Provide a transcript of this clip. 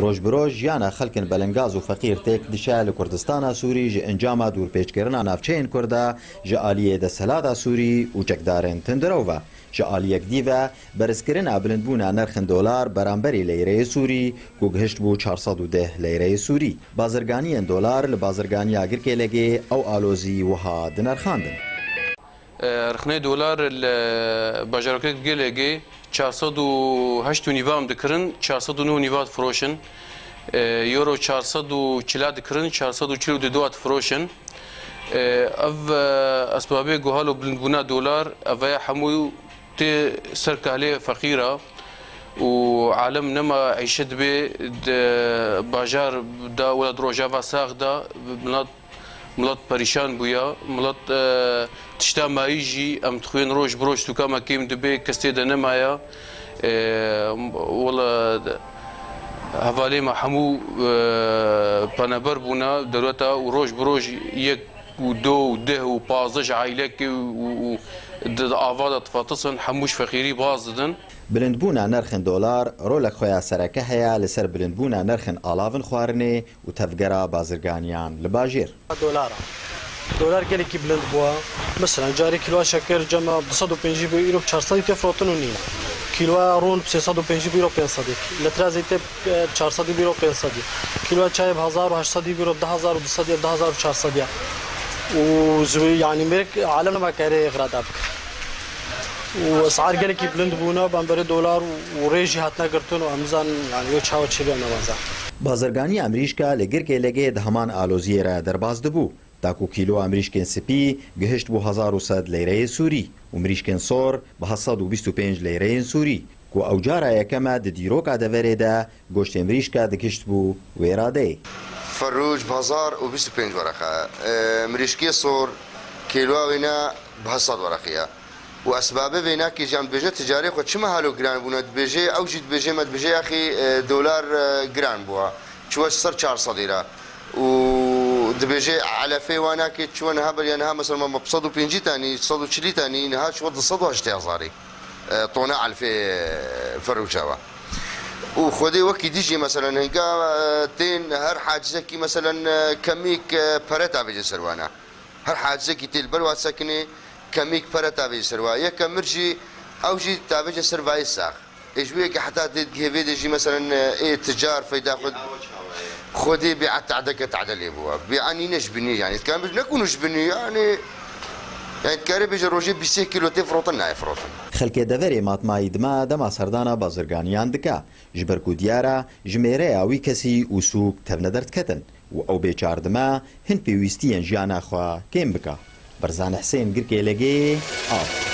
ڕۆژ برۆژ ژیانە خەڵکن بەلەنگاز و فەقیر تێک دشە لە کوردستانە سووری ژە ئەنجاما دوورپێچکردنا ناوچەیەن کووردا ژە ئالیە دەسەلادا سووری و چەکدارن تندرەوە ژە ئالیەک دیڤە بەرزکردنا بلندبوونا نرخن دۆلار بەرامبەری لەیرەیە سووری و گەشت بوو 410 لەیرەیە سووری بازرگانیەن دۆلار لە بازرگانیا گرکێلەگێ ئەو ئالۆزی وها دنەرخاندن. رخنه دلار باجارکت گلگی 408 نیوام دکرن 409 نیوات فروشن یورو 440 دکرن 442 فروشن اف اسبابه گوهالو بلندبونا دلار اوه حمو تی سرکاله فقیره وعالم نما عيشت به باجار دا ولا دروجا ساغ دا ملت پریشان بویا ملت تشتا مایجی ام تخوین روش بروش تو کما کیم دبی کستی ده نمایا ولا حوالی ما حمو پنبر بونا دلوتا و روش بروش یک و دو و ده و پازش عائله کی و آواد تفاتصن حموش فقیری باز دادن بلندبوونا نرخن دۆلار ڕۆلە خۆیان سەرەکە هەیە لەسەر بلندبوونا نرخن ئاڵاون خواردنێ و تەفگەرە بازرگانیان لە باژێر. دۆلار gelekî bilind bûye mesela carê kîloa şeker cema 250 euro 400 te frotin û nîne kîloa rûn 350 euro 500 li Tirazê te 400 euro 500 kîloa çayê 1800 euro 10200 10400 û zû yanî mêrek alem nemakere xirada bike واسعار gelekî bilind bûne bemberê dolar û rêjî hatine girtin û em zan yani yo çawa çêliya newaza. بازرگانی ئەمریشکا لە گرکێلەگێ دە هەمان ئالۆزیێرە دەرباز دەبوو تاکو کیلۆ ئەمریشکێن سپی گەهشت بۆ 1100 لەیرەیە سووری و مریشکێن سۆر بە 725 لەیرەیەن سووری و ئەو جارە یەکەمە دە دیرۆکا دەڤەرێدا گۆشتێ مریشکا دەگەشت بوو وێرادەی فروج بازار و 25 ورقه مریشکی سۆر کیلۆ وێنە بە 100 ورقەیە و اسباب وینا کی جام بجه تجاری خو چما حالو گران بونه بجه او جد بجه مد بجه اخي دولار گران بوا چو سر 400 ليره و دبجه على في وانا كي چون هبل يعني ها مثلا ما 150 ثاني 140 ثاني نها شو 180 طونه على في فروجاوا وخدي وقت ديجي مثلا هنگا تين هر حاجزه كي مثلا كميك فرتا بجه سروانا هر حاجزه كي تل بلوا سكني كميك فرا تابي سروا يا كمرجي او جي تابي سروا يساخ اجوي حتى تجيبي دي مثلا ايه تجار فيدا خدي بيعت عدك تعدل ابوها بيعني نجبني يعني كان نكون نجبني يعني كاري بيجي روجي ب 6 كيلو تفروتنا افروتن خەلکێ دەڤەرێ ماتمایی دما دەما سەردانە بازرگانیان دکا ji ber ku diyara ji mêreya wî kesî û sûk tevne derdketin û ew bêçardima hin pêwîstiyên jiyana xwe kêm bika. Barzan Hesên Girkêlêgê av.